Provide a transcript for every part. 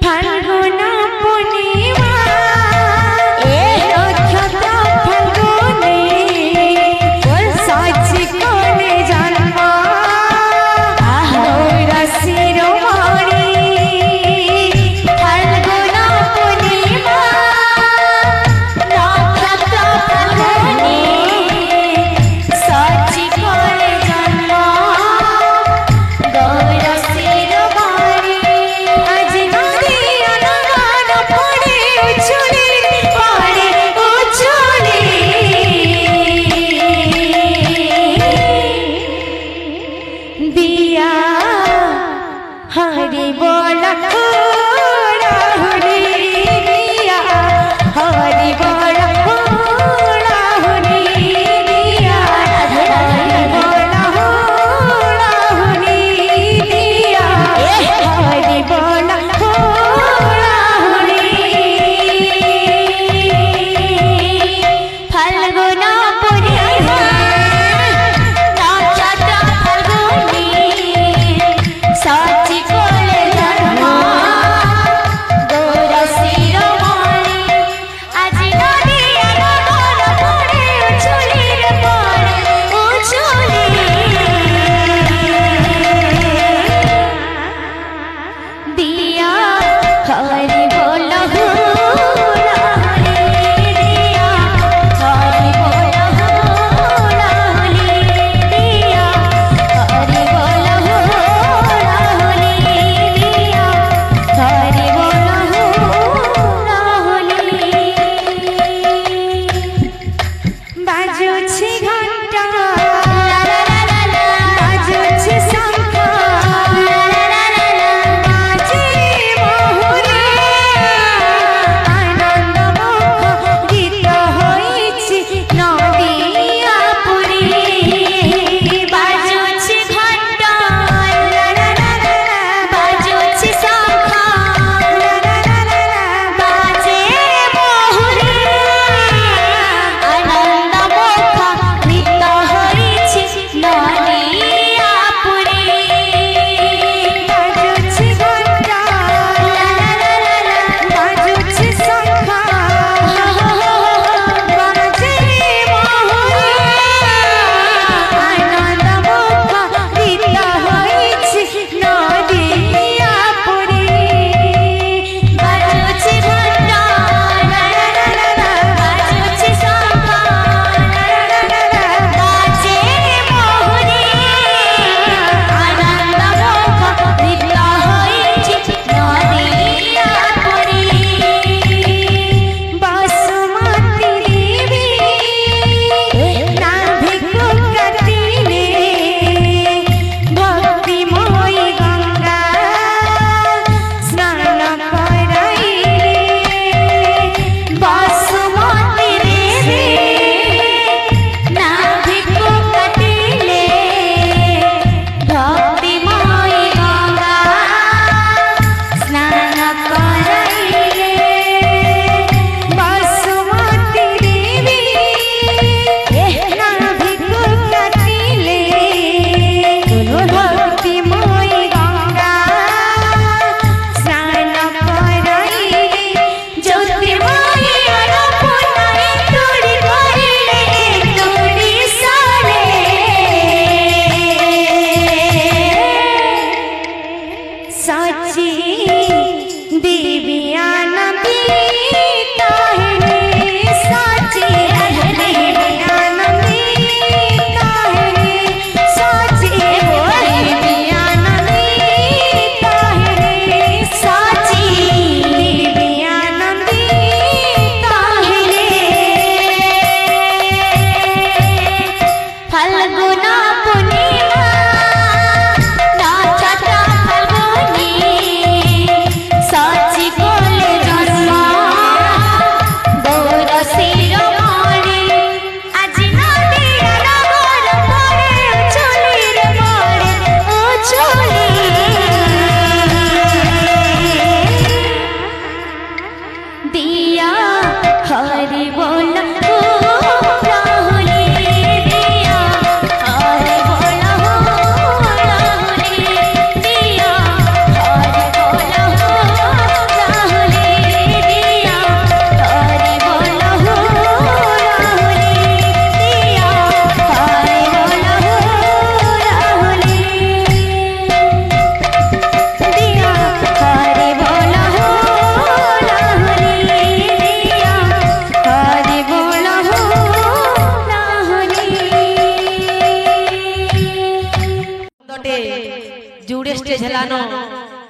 फाल्गुन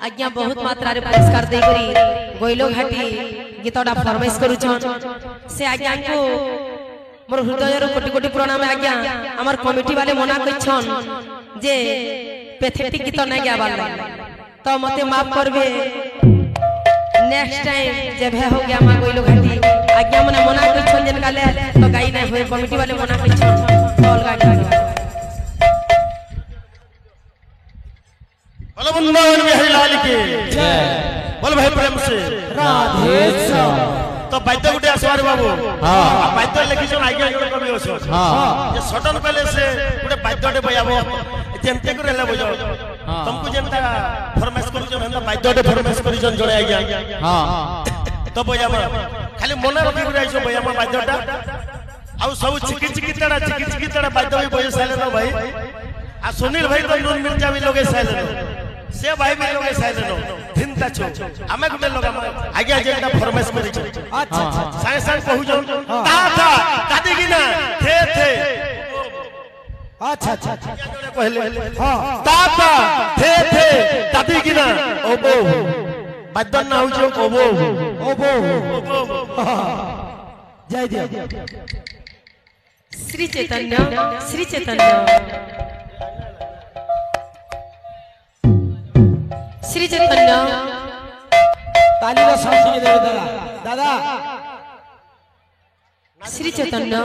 आज्ञा बहुत मात्रा रे पुरस्कार दे करी गोइलो घाटी गीतटा फरमाइश करूछन से आज्ञा को मोर हृदय रो कोटि कोटि प्रणाम आज्ञा हमर कमिटी वाले मना कइछन जे पैथेटिक गीत नै गाबार तो मते माफ करबे नेक्स्ट टाइम जब हो गया मा गोइलो घाटी आज्ञा मने मना कइछन जन गाले तो गाई नै होय कमिटी वाले मना कइछन तो अलगा गाई बोलो वृंदावन बिहारी लाल की जय बोल भाई प्रेम से राधे श्याम तो बाद्य गुटे आसवार बाबू हां बाद्य लेखि जो आज्ञा जोड़ कमी होसो हां ये सडन पहले से गुटे बाद्यटे बयाबो जेमते करेला बजो तुमको जेमता फरमाइश करू जो हम बाद्यटे फरमाइश करी जन जोड़े आज्ञा हां तो बयाबो खाली मन रखि गुटे आइसो बयाबो बाद्यटा आउ सब चिकी चिकी तड़ा बाद्य भी बजे साले न भाई आ सुनील भाई तो नून मिर्चा भी लोगे साले से भाई भी लोगे साले नो धिनता छो हमें गुटे लोग आगे जेटा फरमाइश करी छ अच्छा संग संग कहू जो ता दादी की ना थे अच्छा पहले हां ता थे दादी की ना ओबो बदन ना हो जो ओबो जय दिया श्री चैतन्य श्री चैतन्य ताली का साउंड दे दादा श्री चैतन्य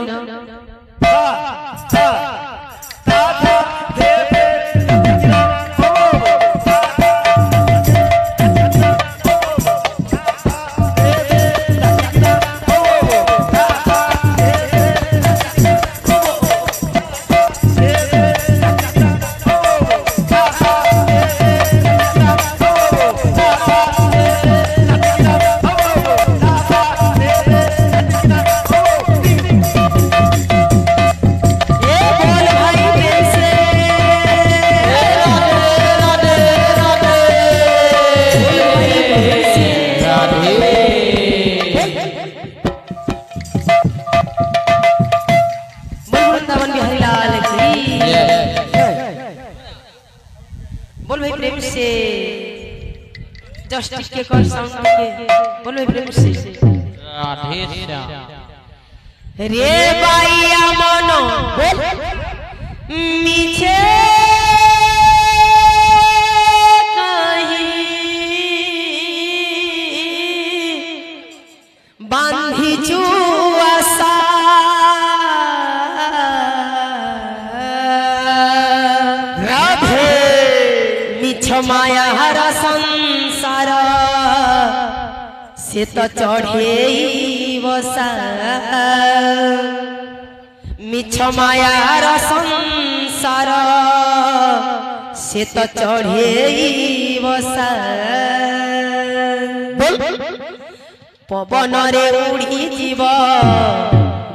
बोल भाई प्रेम से जस्टिस के कर साउंड के बोल भाई प्रेम से राधे श्याम रे बाईया मनो मीछे कहीं बांधी जुआसा माया हर संसार से तो चढ़े बसा मिछ माया हर संसार से तो चढ़े बसा पवन रे उड़ी जीव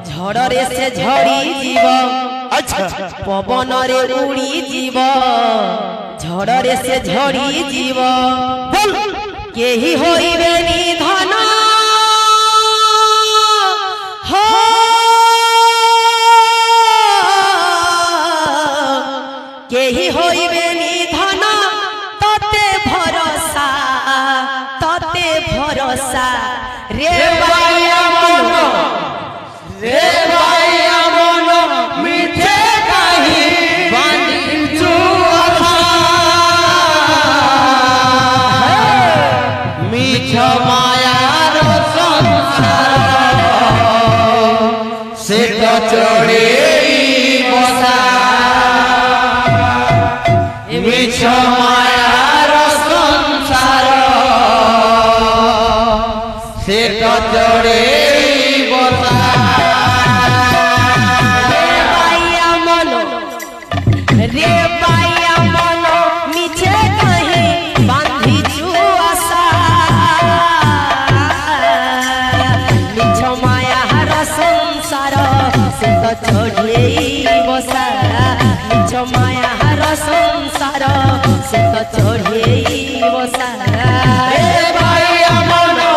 झड़ रे से झड़ी जीव अच्छा पवन रे उड़ी जीव झड़ रे से झड़ी जीव केही होइबे निधन हो केही होइबे निधन तते भरोसा रे बाईया मनो रे बाईया मनो मीठे कहीं बांधी जुआसा मिछ मायार संसार से तो चढ़े बसा मिछ मायार संसार से तो चढ़े बसा रे बाईया मनो मीछे कहीं बांधी जुआसा मिछ माया हर संसार से तो चढ़े बसा मिछ माया हर संसार से तो चढ़े बसा रे बाईया मनो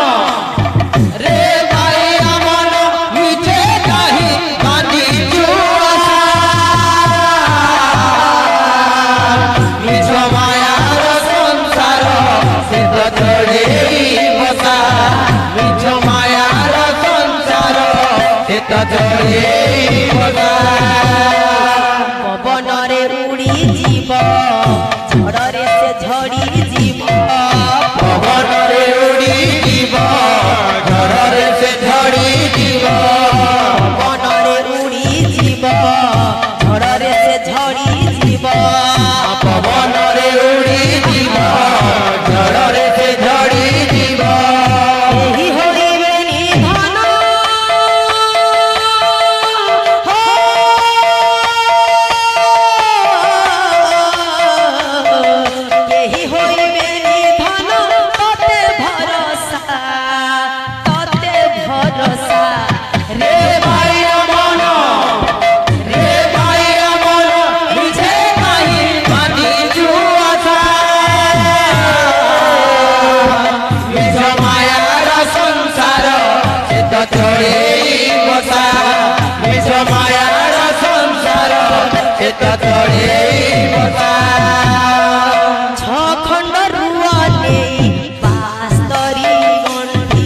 रे बाईया मनो मिछे कहीं बांधी जुआसा मिछ मायार संसार ତ ଚଢ଼େଇ ବସା ପବନରେ ଉଡ଼ି ଯିବ ଝଡ଼ରେ ସେ ଝଡ଼ି ଯିବ ପବନରେ ଉଡ଼ି ଯିବ ଝଡ଼ରେ ସେ ଝଡ଼ି ଯିବ ପବନରେ ଉଡ଼ି ଯିବ ଝଡ଼ରେ ସେ ଝଡ଼ି ଯିବ ପବନରେ ଉଡ଼ି ଯିବ ଝଡ଼ରେ ସେ ଝଡ଼ି ଯିବ ଏହି ହୋଇବେ ନିଧନ ଏହି ହୋଇବେ ନିଧନ ତତେ ଭରସା ରେ ଭାଇ ଅମନ ରେ ଭାଇ ଅମନ ମିଛେ କାହିଁ ବାନ୍ଧିଛୁ ଆଶା ମିଛ ମାୟାର ସଂସାର ସେ ତ ଚଢ଼େଇ ବସା ମିଛ ମାୟାର ସଂସାର ସେ ତ ଚଢ଼େଇ ବସା ଖଣ୍ଡ ରୁଆ ନେଇ ବାସ୍ତରୀ ଗଣ୍ଠି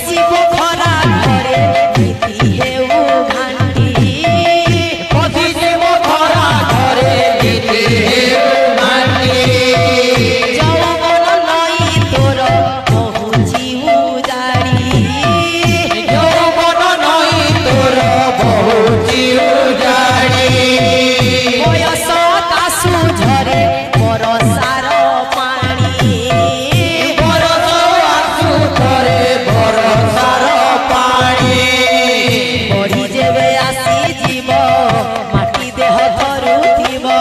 ଶିବ ଖରା ଘରେ ନୀତି ହେଉ ଘାଣ୍ଟି ଯୌବନ ନଈ ତୋର କହୁଛି ଉଜାଡ଼ି ବୟସ କାଶୁ ଝରେ ବରସାର ପାଣି ବଢି ଯେବେ ଆସିଯିବ ମାଟି ଦେହ ଧରୁଥିବ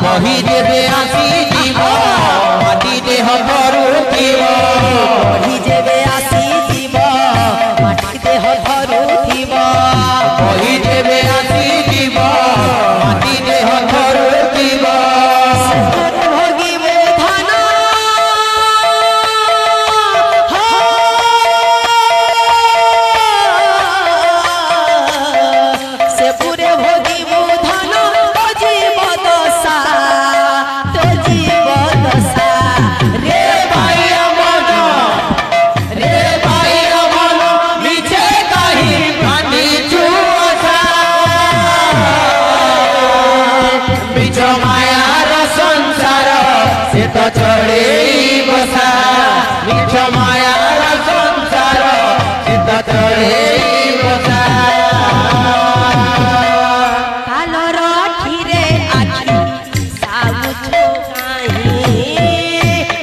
ବଢି ଯେବେ ଆସିଯିବ ମାଟି ଦେହ ଧରୁଥିବ ଭୋଗିବେ ଧାନ ସେ ପୁରେ ଭୋଗିବୁ ଧାନ ତୋ ଜୀବ ଦଶା ରେ ଭାଇ ଅମନ ମିଛେ କାହିଁ ବାନ୍ଧିଛୁ ଆଶା ମିଛ ମାୟାର ସଂସାର ସେ ତ ଚଢ଼େଇ ବସା ମିଛ ମାୟାର ସଂସାର ସେ ତ ଚଢ଼େଇ ବସା କାଲର ଆଖିରେ ଆଖି ସାବୁଛୁ କାହିଁ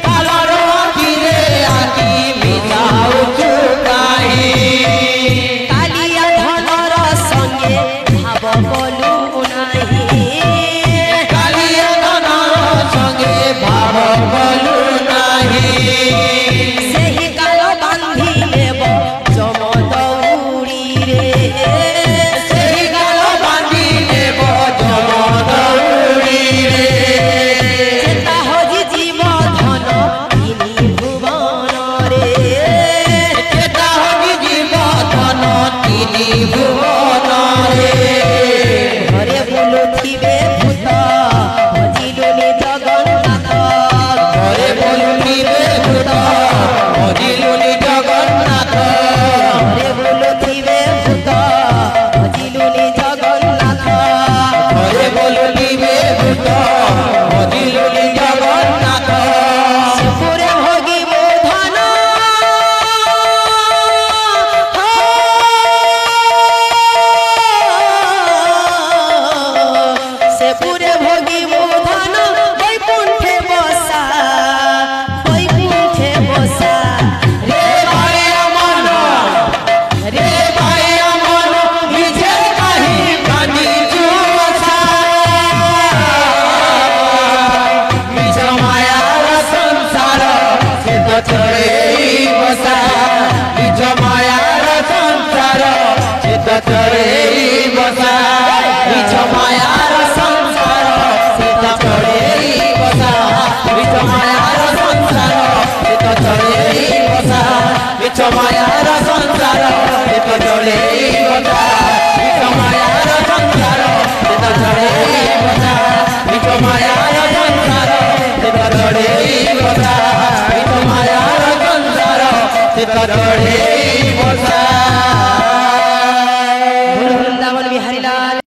କାଲର ଆଖିରେ ଆଖି ମିଶାଉଛୁ କାହିଁ କାଲିଆ ଧନର ସଙ୍ଗେ ଭାବ କଲୁ ନାହିଁ କାଳିଆ ଧନ ସଙ୍ଗେ ଭାବ କଲୁ ନାହିଁ ସେହି କାଳ ବାନ୍ଧି ନେବ ଯମ ଦଉଡ଼ିରେ ସେହି କାଳ ବାନ୍ଧି ନେବ ଯମ ଦଉଡ଼ିରେ ଚେତା ହଜି ଯିବ ଧନ ତିନି ଭୁବନରେ ଚେତା ହଜି ଯିବ ଧନ ତିନି ଭୁବନରେ ଘରେ ବୁଲୁଥିବେ ଭୂତ ହଜିଲୁନି ଜଗନ୍ନାଥ ଘରେ ବୁଲୁଥିବେ ଭୂତ ହଜିଲୁନି ଜଗନ୍ନାଥ ଘରେ ବୁଲୁଥିବେ ଭୂତ ହଜିଲୁନି ଜଗନ୍ନାଥ ଘରେ ବୁଲୁଥିବେ ଭୂତ ହଜିଲୁନି ଜଗନ୍ନାଥ ପୁରେ ଭୋଗିବୁ ଧନ ସେ ପୁରେ ଭୋଗିବୁ ଧନ ବୈକୁଣ୍ଠେ ବସା ରେ ଭାଇ ଅମନ ମିଛେ କାହିଁ ବାନ୍ଧିଛୁ ଆଶା ମିଛ ମାୟାର ସଂସାର ସେ ତ ଚଢ଼େଇ ବସା ମିଛ ମାୟାର ସଂସାର ସେ ତ ଚଢ଼େଇ ବସା ମିଛ ମାୟାର ସଂସାର ସେ ତ ଚଢ଼େଇ ବସା ମିଛ ମାୟାର ସଂସାର ସେ ତ ଚଢ଼େଇ ବସା ମିଛ ମାୟାର ସଂସାର ସେ ତ ଚଢ଼େଇ ବସା ମିଛ ମାୟାର ସଂସାର ସେ ତ ଚଢ଼େଇ ବସା ମିଛ ମାୟାର ସଂସାର ସେ ତ ଚଢ଼େଇ ବସା चित चढ़े बसा